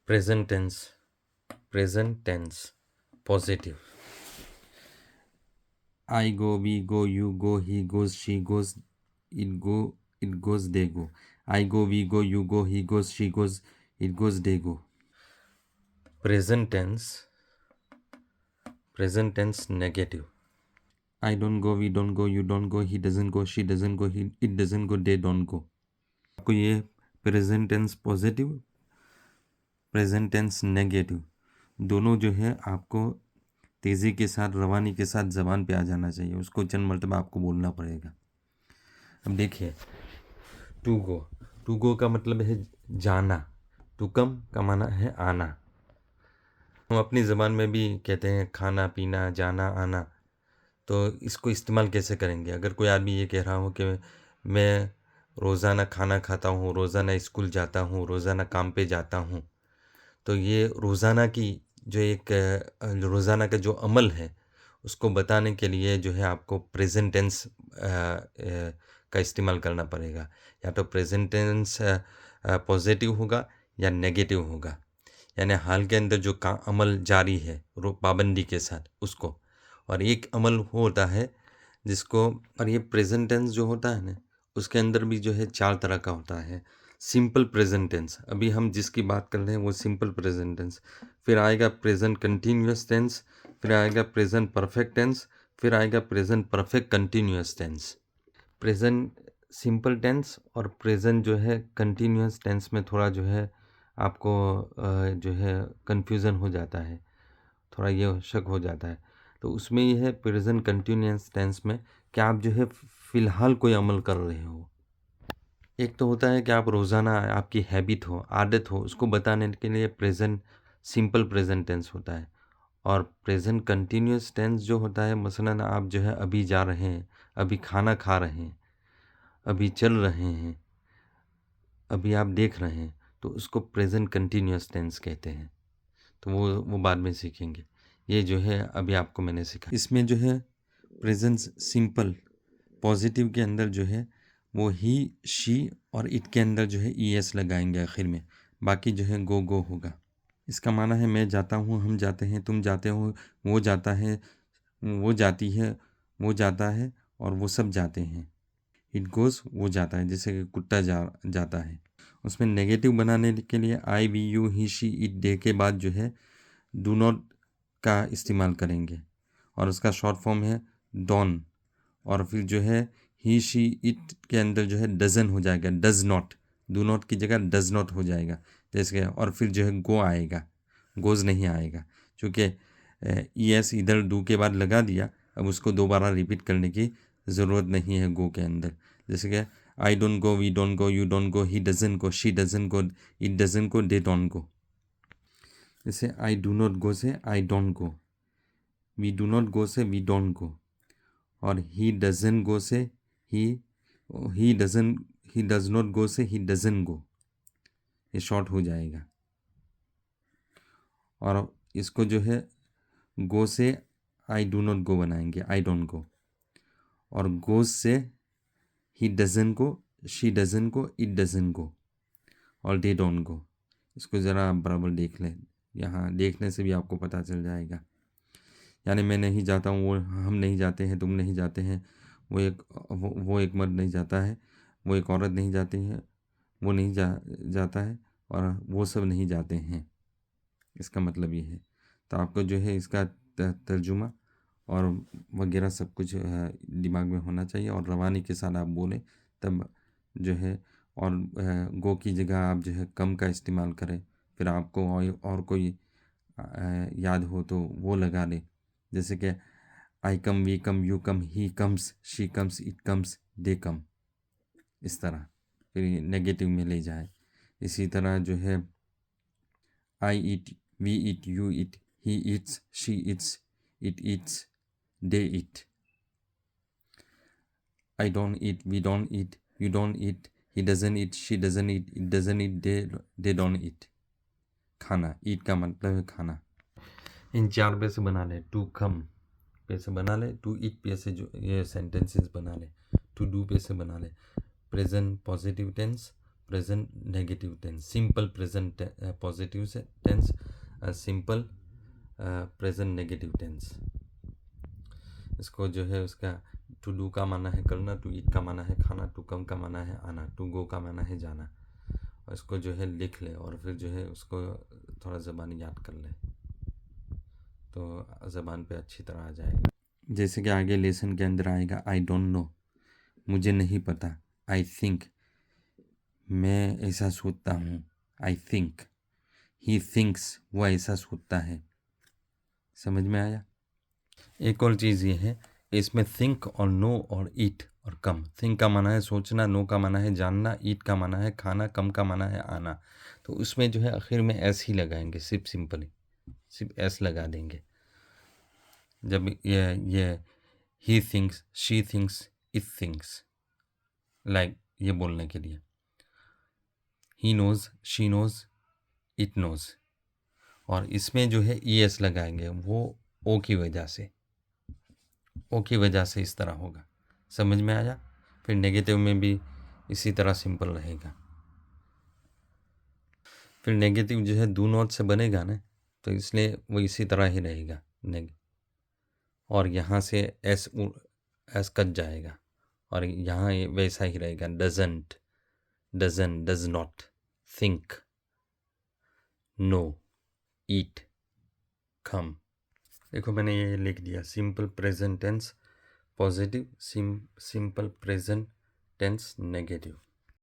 Present tense positive. I go, we go, you go, he goes, she goes, it goes, they go. I go, we go, you go, he goes, she goes, it goes, they go. Present tense negative. I don't go, we don't go, you don't go, he doesn't go, she doesn't go, it doesn't go, they don't go. आपको ये present tense positive, present tense negative दोनों जो है आपको तेज़ी के साथ, रवानी के साथ ज़बान पे आ जाना चाहिए। उसको चंद मरतबा आपको बोलना पड़ेगा। अब देखिए, टू गो का मतलब है जाना, टू कम का माना है आना। हम अपनी ज़बान में भी कहते हैं खाना पीना, जाना आना। तो इसको इस्तेमाल कैसे करेंगे? अगर कोई आदमी ये कह रहा हो कि मैं रोज़ाना खाना खाता हूँ, रोज़ाना स्कूल जाता हूँ, रोज़ाना काम पे जाता हूँ, तो ये रोज़ाना की जो एक रोज़ाना का जो अमल है उसको बताने के लिए जो है आपको प्रेजेंट टेंस का इस्तेमाल करना पड़ेगा। या तो प्रेजेंट टेंस पॉजिटिव होगा या नेगेटिव होगा, यानी हाल के अंदर जो अमल जारी है पाबंदी के साथ उसको। और एक अमल होता है जिसको, और ये प्रेजेंट टेंस जो होता है ना उसके अंदर भी जो है 4 तरह का होता है। सिंपल प्रेजेंट टेंस, अभी हम जिसकी बात कर रहे हैं वो सिंपल प्रेजेंट टेंस, फिर आएगा प्रेजेंट कंटिन्यूअस टेंस, फिर आएगा प्रेजेंट परफेक्ट टेंस, फिर आएगा present perfect continuous tense. Present simple tense और प्रेजेंट जो है कंटिन्यूअस टेंस में थोड़ा जो है आपको जो है कन्फ्यूज़न हो जाता है, थोड़ा ये शक हो जाता है। तो उसमें ये है प्रेजेंट कंटिन्यूअस टेंस में कि आप जो है फ़िलहाल कोई अमल कर रहे हो। एक तो होता है कि आप रोज़ाना आपकी हैबिट हो, आदत हो, उसको बताने के लिए प्रेजेंट सिंपल प्रेजेंट टेंस होता है। और प्रेजेंट कंटिन्यूअस टेंस जो होता है, मसलन आप जो है अभी जा रहे हैं, अभी खाना खा रहे हैं, अभी चल रहे हैं, अभी आप देख रहे हैं, तो उसको प्रेजेंट कंटिन्यूअस टेंस कहते हैं। तो वो बाद में सीखेंगे। ये जो है अभी आपको मैंने सीखा। इसमें जो है प्रेजेंट सिंपल पॉजिटिव के अंदर जो है वो ही, शी और इट के अंदर जो है ईएस लगाएंगे आखिर में। बाकी जो है गो होगा। इसका माना है मैं जाता हूँ, हम जाते हैं, तुम जाते हो, वो जाता है, वो जाती है, वो जाता है और वो सब जाते हैं। इट गोज़ वो जाता है, जैसे कि कुत्ता जाता है। उसमें नेगेटिव बनाने के लिए I, we, you, he, she, it, they के बाद जो है डू नॉट का इस्तेमाल करेंगे और उसका शॉर्ट फॉर्म है डॉन। और फिर जो है ही, शी, इट के अंदर जो है डजन हो जाएगा, डज नॉट, डू नॉट की जगह डज नॉट हो जाएगा जैसे। और फिर जो है गो आएगा, गोज़ नहीं आएगा, क्योंकि ई एस इधर डू के बाद लगा दिया। अब उसको दोबारा रिपीट करने की ज़रूरत नहीं है गो के अंदर। जैसे कि I don't go, we don't go, you don't go, he doesn't go, she doesn't go, it doesn't go, they don't go. जैसे आई डू नॉट गो से I don't go, we do not go से we don't गो, और ही doesn't गो से he does not go से ही doesn't गो। ये short हो जाएगा। और इसको जो है गो से आई डू नॉट गो बनाएंगे, आई डोंट गो। और गोज से ही doesn't go, she doesn't go, it doesn't गो, और दे डोंट गो। इसको ज़रा आप बराबर देख लें, यहाँ देखने से भी आपको पता चल जाएगा। यानी मैं नहीं जाता हूँ, वो हम नहीं जाते हैं, तुम नहीं जाते हैं, वो एक मर्द नहीं जाता है, वो एक औरत नहीं जाती है, वो नहीं जाता है, और वो सब नहीं जाते हैं। इसका मतलब ये है। तो आपको जो है इसका तर्जुमा और वगैरह सब कुछ दिमाग में होना चाहिए, और रवानी के साथ आप बोलें तब जो है। और गो की जगह आप जो है कम का इस्तेमाल करें। फिर आपको और कोई याद हो तो वो लगा लें, जैसे कि I come, we come, you come, he comes, she comes, it comes, they come. इस तरह फिर नेगेटिव में ले जाए। इसी तरह जो है I eat, we eat, you eat, he eats, she eats, it eats, they eat. I don't eat, we don't eat, you don't eat, he doesn't eat, she doesn't eat, it doesn't eat, they don't eat. खाना, eat का मतलब है खाना। इन 4 पे से बना ले। To come पे से बना ले, टू ईट पे से जो ये सेंटेंसेस बना ले, टू डू पे से बना ले। Present positive tense, present negative tense, simple present positive से tense, simple present negative tense. इसको जो है उसका टू डू का माना है करना, टू ईट का माना है खाना, टू कम का माना है आना, टू गो का माना है जाना। और इसको जो है लिख ले और फिर जो है उसको थोड़ा ज़बान याद कर ले तो ज़बान पे अच्छी तरह आ जाएगा। जैसे कि आगे लेसन के अंदर आएगा आई डोंट नो, मुझे नहीं पता। आई थिंक, मैं ऐसा सोचता हूँ। आई थिंक, ही थिंक्स, वो ऐसा सोचता है। समझ में आया? एक और चीज़ ये है, इसमें थिंक और नो और ईट और कम। थिंक का माना है सोचना, नो का माना है जानना, ईट का माना है खाना, कम का माना है आना। तो उसमें जो है आखिर में एस ही लगाएंगे, सिर्फ सिंपली सिर्फ एस लगा देंगे। जब ये he thinks, she thinks, it thinks, like ये बोलने के लिए he knows, she knows, it knows. और इसमें जो है ई एस लगाएंगे, वो ओ की वजह से, ओ की वजह से इस तरह होगा। समझ में आया? फिर नेगेटिव में भी इसी तरह सिंपल रहेगा। फिर नेगेटिव जो है डू नॉट से बनेगा ना, तो इसलिए वो इसी तरह ही रहेगा और यहाँ से एस कट जाएगा और यहाँ ये वैसा ही रहेगा। Doesn't, doesn't, does not, think, no, eat, come. देखो मैंने ये लिख दिया, simple present tense positive, simple present tense negative.